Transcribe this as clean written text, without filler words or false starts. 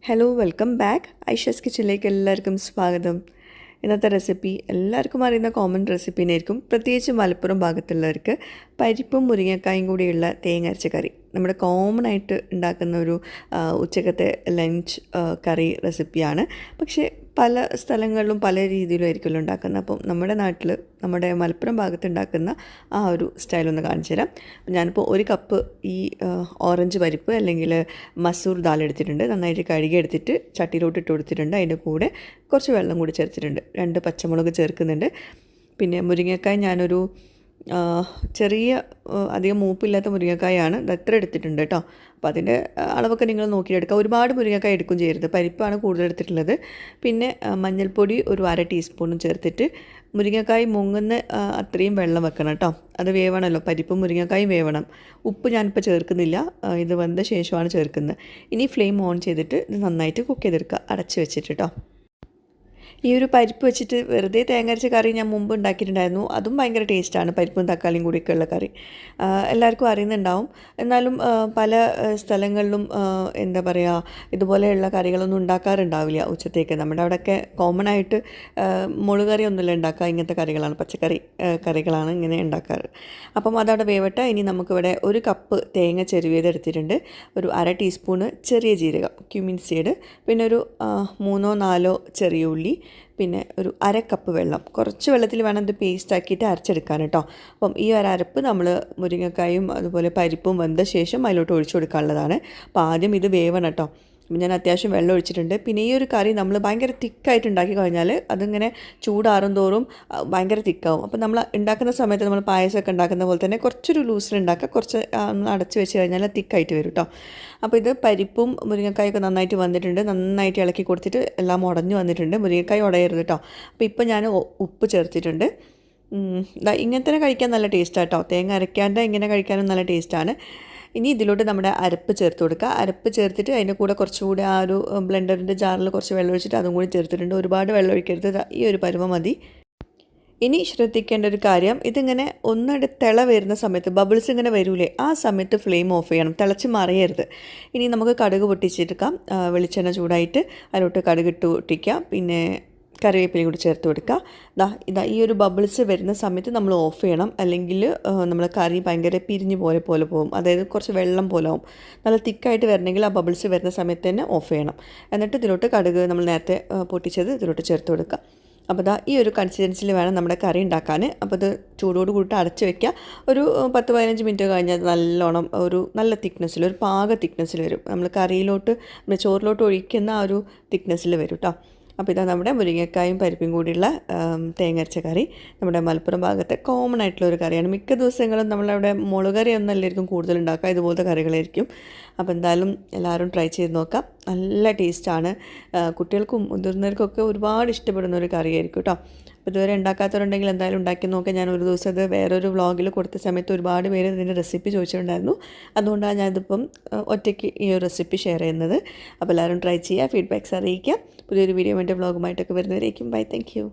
Hello welcome back Aisha's കിച്ചണിലേക്ക് എല്ലാവർക്കും സ്വാഗതം. ഇന്നത്തെ റെസിപ്പി എല്ലാവർക്കും അറിയുന്ന കോമൺ റെസിപ്പിനായിരിക്കും. പ്രത്യേകിച്ച് മലപ്പുറം ഭാഗത്തുള്ളവർക്ക് പരിപ്പും മുരിങ്ങക്കായും കൂടിയുള്ള തേങ്ങ അരച്ച കറി നമ്മുടെ കോമൺ ആയിട്ട് ഉണ്ടാക്കുന്ന ഒരു ഉച്ചക്കത്തെ ലഞ്ച് കറി റെസിപ്പിയാണ്. പക്ഷേ പല സ്ഥലങ്ങളിലും പല രീതിയിലും ആയിരിക്കുമല്ലോ ഉണ്ടാക്കുന്നത്. അപ്പം നമ്മുടെ നാട്ടിൽ നമ്മുടെ മലപ്പുറം ഭാഗത്ത് ഉണ്ടാക്കുന്ന ആ ഒരു സ്റ്റൈലൊന്ന് കാണിച്ചു തരാം. ഞാനിപ്പോൾ ഒരു കപ്പ് ഈ ഓറഞ്ച് പരിപ്പ് അല്ലെങ്കിൽ മസൂർ ദാൽ എടുത്തിട്ടുണ്ട്. നന്നായിട്ട് കഴുകി എടുത്തിട്ട് ചട്ടിയിലോട്ട് ഇട്ട് കൊടുത്തിട്ടുണ്ട്. അതിൻ്റെ കൂടെ കുറച്ച് വെള്ളം കൂടി ചേർത്തിട്ടുണ്ട്. 2 പച്ചമുളക് ചേർക്കുന്നുണ്ട്. പിന്നെ മുരിങ്ങക്കായ ഞാനൊരു ചെറിയ അധികം മൂപ്പില്ലാത്ത മുരിങ്ങക്കായാണ് എത്ര എടുത്തിട്ടുണ്ട് കേട്ടോ. അപ്പോൾ അതിൻ്റെ അളവൊക്കെ നിങ്ങൾ നോക്കിയെടുക്കുക. ഒരുപാട് മുരിങ്ങക്കായ എടുക്കും ചെയ്യരുത്, പരിപ്പാണ് കൂടുതൽ എടുത്തിട്ടുള്ളത്. പിന്നെ മഞ്ഞൾപ്പൊടി ഒരു 1/2 ടീസ്പൂണും ചേർത്തിട്ട് മുരിങ്ങക്കായ് മുങ്ങുന്ന അത്രയും വെള്ളം വെക്കണം കേട്ടോ. അത് വേവണമല്ലോ, പരിപ്പും മുരിങ്ങക്കായും വേവണം. ഉപ്പ് ഞാനിപ്പോൾ ചേർക്കുന്നില്ല, ഇത് വെന്ത ശേഷമാണ് ചേർക്കുന്നത്. ഇനി ഫ്ലെയിം ഓൺ ചെയ്തിട്ട് ഇത് നന്നായിട്ട് കുക്ക് ചെയ്തെടുക്കുക, അടച്ച് വെച്ചിട്ട് കേട്ടോ. ഈ ഒരു പരിപ്പ് വെച്ചിട്ട് വെറുതെ തേങ്ങ അരച്ച കറി ഞാൻ മുമ്പ് ഉണ്ടാക്കിയിട്ടുണ്ടായിരുന്നു. അതും ഭയങ്കര ടേസ്റ്റാണ്, പരിപ്പും തക്കാളിയും കൂടിയൊക്കെയുള്ള കറി. എല്ലാവർക്കും അറിയുന്നുണ്ടാവും. എന്നാലും പല സ്ഥലങ്ങളിലും എന്താ പറയുക, ഇതുപോലെയുള്ള കറികളൊന്നും ഉണ്ടാക്കാറുണ്ടാവില്ല ഉച്ചത്തേക്ക്. നമ്മുടെ അവിടെയൊക്കെ കോമൺ ആയിട്ട് മുളക് കറി ഒന്നുമില്ല ഉണ്ടാക്കുക, ഇങ്ങനത്തെ കറികളാണ്, പച്ചക്കറി കറികളാണ് ഇങ്ങനെ ഉണ്ടാക്കാറ്. അപ്പം അതവിടെ വേവട്ടെ. ഇനി നമുക്കിവിടെ 1 കപ്പ് തേങ്ങ ചെരുവിയതെടുത്തിട്ടുണ്ട്, ഒരു 1/2 ടീസ്പൂണ് ചെറിയ ജീരകം ക്യുമിൻ സീഡ്, പിന്നെ ഒരു 3-4 ചെറിയ ഉള്ളി, പിന്നെ ഒരു 1/2 കപ്പ് വെള്ളം. കുറച്ച് വെള്ളത്തിൽ വേണം ഇത് പേസ്റ്റ് ആക്കിയിട്ട് അരച്ചെടുക്കാൻ കേട്ടോ. അപ്പം ഈ ഒരു അരപ്പ് നമ്മൾ മുരിങ്ങക്കായും അതുപോലെ പരിപ്പും വെന്ത ശേഷം അതിലോട്ട് ഒഴിച്ചു കൊടുക്കാനുള്ളതാണ്. അപ്പോൾ ആദ്യം ഇത് വേവണം കേട്ടോ. ഞാൻ അത്യാവശ്യം വെള്ളം ഒഴിച്ചിട്ടുണ്ട്. പിന്നെ ഈ ഒരു കറി നമ്മൾ ഭയങ്കര തിക്കായിട്ട് ഉണ്ടാക്കി കഴിഞ്ഞാൽ അതിങ്ങനെ ചൂടാറും തോറും ഭയങ്കര തിക്കാവും. അപ്പോൾ നമ്മൾ ഉണ്ടാക്കുന്ന സമയത്ത് നമ്മൾ പായസമൊക്കെ ഉണ്ടാക്കുന്ന പോലെ തന്നെ കുറച്ചൊരു ലൂസിൽ ഉണ്ടാക്കുക, കുറച്ച് അടച്ച് വെച്ച് കഴിഞ്ഞാൽ തിക്കായിട്ട് വരും കേട്ടോ. അപ്പോൾ ഇത് പരിപ്പും മുരിങ്ങക്കായൊക്കെ നന്നായിട്ട് വന്നിട്ടുണ്ട്. നന്നായിട്ട് ഇളക്കി കൊടുത്തിട്ട് എല്ലാം ഉടഞ്ഞു വന്നിട്ടുണ്ട്. മുരിങ്ങക്കായ ഉടയരുത് കേട്ടോ. അപ്പോൾ ഇപ്പോൾ ഞാൻ ഉപ്പ് ചേർത്തിട്ടുണ്ട്. ഇങ്ങനെ തന്നെ കഴിക്കാൻ നല്ല ടേസ്റ്റാണ് കേട്ടോ. തേങ്ങ അരയ്ക്കാണ്ട് ഇങ്ങനെ കഴിക്കാനും നല്ല ടേസ്റ്റാണ്. ഇനി ഇതിലോട്ട് നമ്മുടെ അരപ്പ് ചേർത്ത് കൊടുക്കുക. അരപ്പ് ചേർത്തിട്ട് അതിൻ്റെ കൂടെ കുറച്ചുകൂടി ആ ഒരു ബ്ലെൻഡറിൻ്റെ ജാറിൽ കുറച്ച് വെള്ളം ഒഴിച്ചിട്ട് അതും കൂടി ചേർത്തിട്ടുണ്ട്. ഒരുപാട് വെള്ളം ഒഴിക്കരുത്, ഈ ഒരു പരുവം മതി. ഇനി ശ്രദ്ധിക്കേണ്ട ഒരു കാര്യം, ഇതിങ്ങനെ ഒന്നിടെ തിള വരുന്ന സമയത്ത് ബബിൾസ് ഇങ്ങനെ വരൂലേ, ആ സമയത്ത് ഫ്ലെയിം ഓഫ് ചെയ്യണം, തിളച്ച് മറിയരുത്. ഇനി നമുക്ക് കടുക് പൊട്ടിച്ചെടുക്കാം. വെളിച്ചെണ്ണ ചൂടായിട്ട് അതിലോട്ട് കടുക് ഇട്ട് പൊട്ടിക്കുക. പിന്നെ കറിവേപ്പിലയും കൂടി ചേർത്ത് കൊടുക്കുക. ഇതാ ഈ ഒരു ബബിൾസ് വരുന്ന സമയത്ത് നമ്മൾ ഓഫ് ചെയ്യണം, അല്ലെങ്കിൽ നമ്മൾ കറി ഭയങ്കര പിരിഞ്ഞു പോലെ പോകും. അതായത് കുറച്ച് വെള്ളം പോലെ ആവും. നല്ല തിക്കായിട്ട് വരണമെങ്കിൽ ആ ബബിൾസ് വരുന്ന സമയത്ത് തന്നെ ഓഫ് ചെയ്യണം. എന്നിട്ട് ഇതിലോട്ട് കടുക് നമ്മൾ നേരത്തെ പൊട്ടിച്ചത് ഇതിലോട്ട് ചേർത്ത് കൊടുക്കുക. അപ്പോൾ ഈ ഒരു കൺസിസ്റ്റൻസിയിൽ വേണം നമ്മുടെ കറി ഉണ്ടാക്കാൻ. അപ്പോൾ ഇത് ചൂടോട് കൂടിയിട്ട് അടച്ച് വയ്ക്കുക. ഒരു 10-15 മിനിറ്റ് കഴിഞ്ഞാൽ നല്ലോണം ഒരു നല്ല തിക്നെസ്സിൽ, ഒരു പാക തിക്നെസ്സിൽ വരും. നമ്മൾ കറിയിലോട്ട് നമ്മൾ ചോറിലോട്ട് ഒഴിക്കുന്ന ആ ഒരു തിക്നെസ്സിൽ വരും കേട്ടോ. അപ്പോൾ ഇതാ നമ്മുടെ മുരിങ്ങക്കായും പരിപ്പും കൂടിയുള്ള തേങ്ങരച്ച കറി. നമ്മുടെ മലപ്പുറം ഭാഗത്തെ കോമൺ ആയിട്ടുള്ള ഒരു കറിയാണ്. മിക്ക ദിവസങ്ങളും നമ്മളവിടെ മുളക് കറി ഒന്നല്ലായിരിക്കും കൂടുതൽ ഉണ്ടാക്കുക, ഇതുപോലത്തെ കറികളായിരിക്കും. അപ്പോൾ എന്തായാലും എല്ലാവരും ട്രൈ ചെയ്ത് നോക്കാം. നല്ല ടേസ്റ്റാണ്. കുട്ടികൾക്കും മുതിർന്നവർക്കൊക്കെ ഒരുപാട് ഇഷ്ടപ്പെടുന്ന ഒരു കറിയായിരിക്കും കേട്ടോ. അപ്പോൾ ഇതുവരെ ഉണ്ടാക്കാത്തവരുണ്ടെങ്കിൽ എന്തായാലും ഉണ്ടാക്കി നോക്കാം. ഞാൻ ഒരു ദിവസം ഇത് വേറൊരു വ്ളോഗിൽ കൊടുത്ത സമയത്ത് ഒരുപാട് പേര് ഇതിൻ്റെ റെസിപ്പി ചോദിച്ചിട്ടുണ്ടായിരുന്നു. അതുകൊണ്ടാണ് ഞാനിതിപ്പം ഒറ്റയ്ക്ക് ഈ ഒരു റെസിപ്പി ഷെയർ ചെയ്യുന്നത്. അപ്പോൾ എല്ലാവരും ട്രൈ ചെയ്യുക, ഫീഡ്ബാക്ക്സ് അറിയിക്കുക. പുതിയൊരു വീഡിയോ എൻ്റെ വ്ളോഗുമായിട്ടൊക്കെ വരുന്നവരേക്കും ബൈ. Thank you.